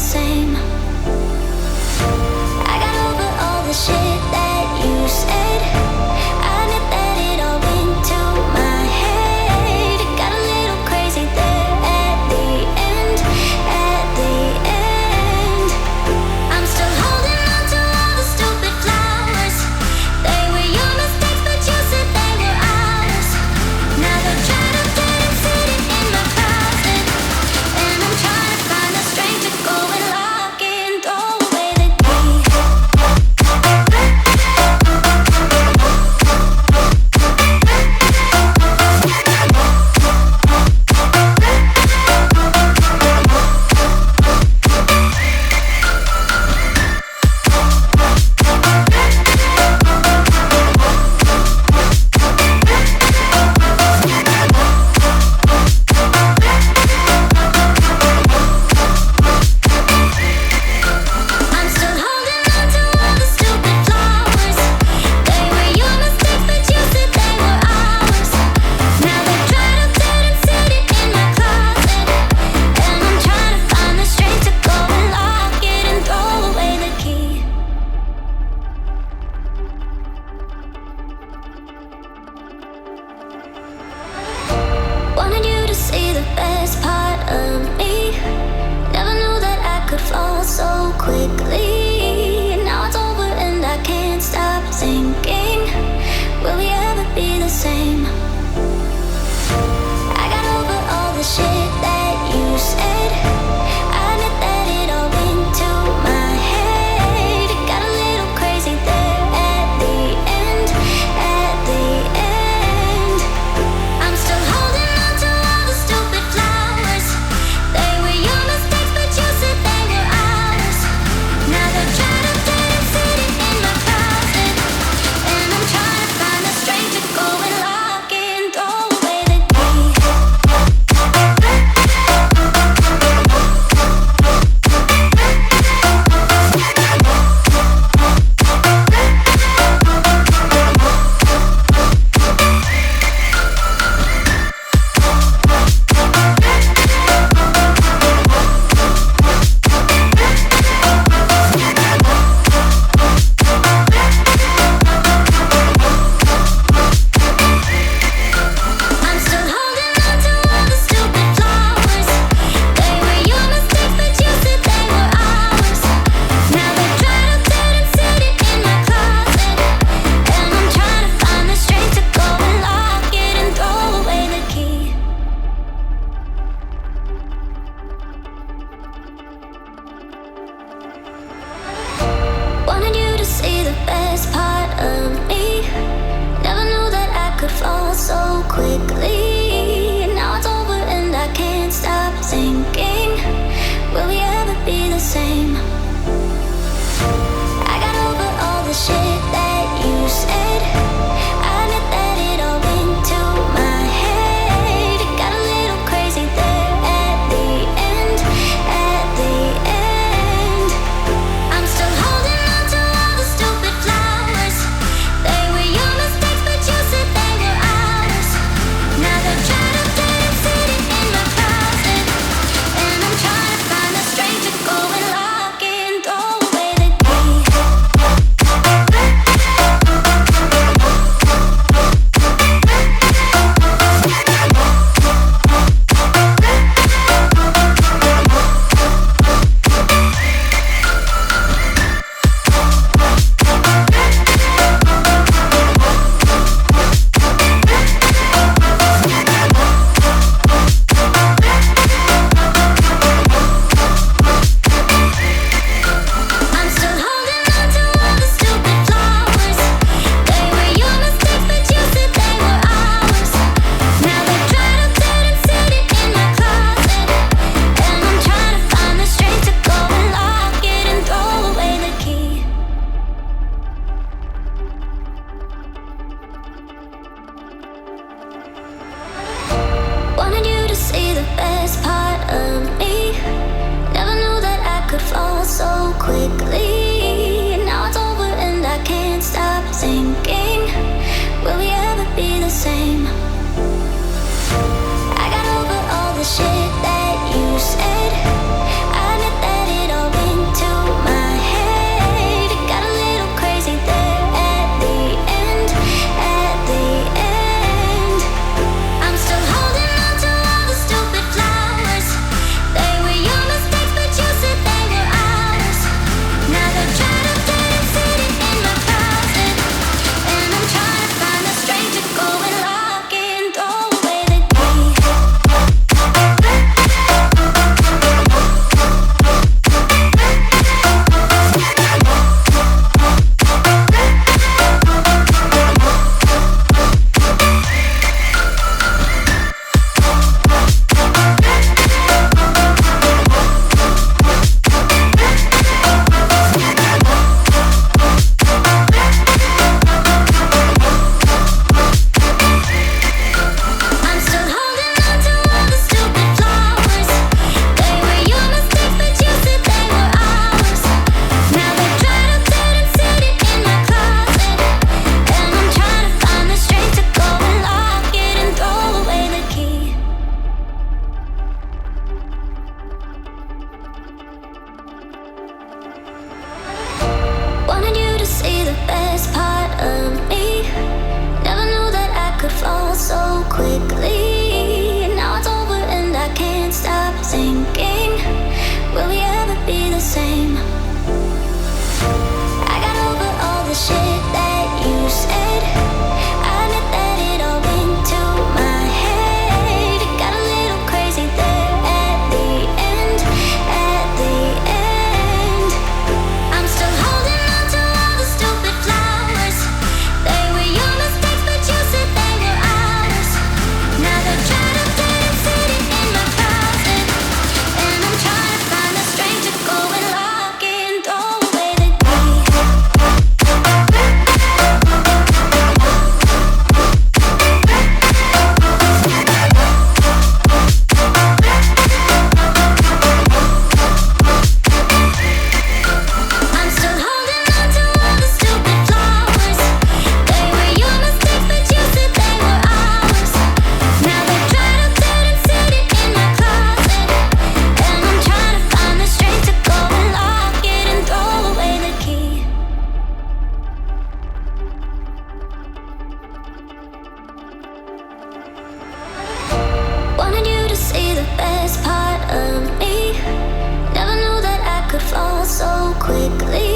same. I got over all the shit that you said. I admit that it all went to my head. Got a little crazy there at the end. At the end, I'm still holding on to all the stupid flowers. They were your mistakes, but you said they were ours. Now they're trying to get and sit it in my closet, and I'm trying to find the strength to go and lock it and throw away the key. I'm still holding on to all the stupid flowers. They were your mistakes, but you said they were ours. Now they're trying to get and sit it in my closet, and I'm trying to find the strength to go and lock it and throw away the key. Wanted you to see the best part of me. Never knew that I could fall so quickly. Now it's over and I can't stop thinking, will we ever be the same? I got over all the shit that you said. I admit that it all went to my head. Got a little crazy there at the end. At the end, I'm still holding on to all the stupid flowers. They were your mistakes, but you said they were ours. Now they're trying to get and sit it in my closet, and I'm trying to find the strength to go and lock it and throw away the key. I'm still holding on to all the stupid flowers. They were your mistakes, but you said they were ours. Now they're trying to get and sit it in my closet, and I'm trying to find the strength to go and lock it and throw away the key. Wanted you to see the best part of me. Never knew that I could fall so quickly. Now it's over and I can't stop thinking, will we ever be the same? I got over all the shit that you said. I admit that it all went to my head. Got a little crazy there at the end. At the end, I'm still holding on to all the stupid flowers. They were your mistakes, but you said they were ours. Now quickly.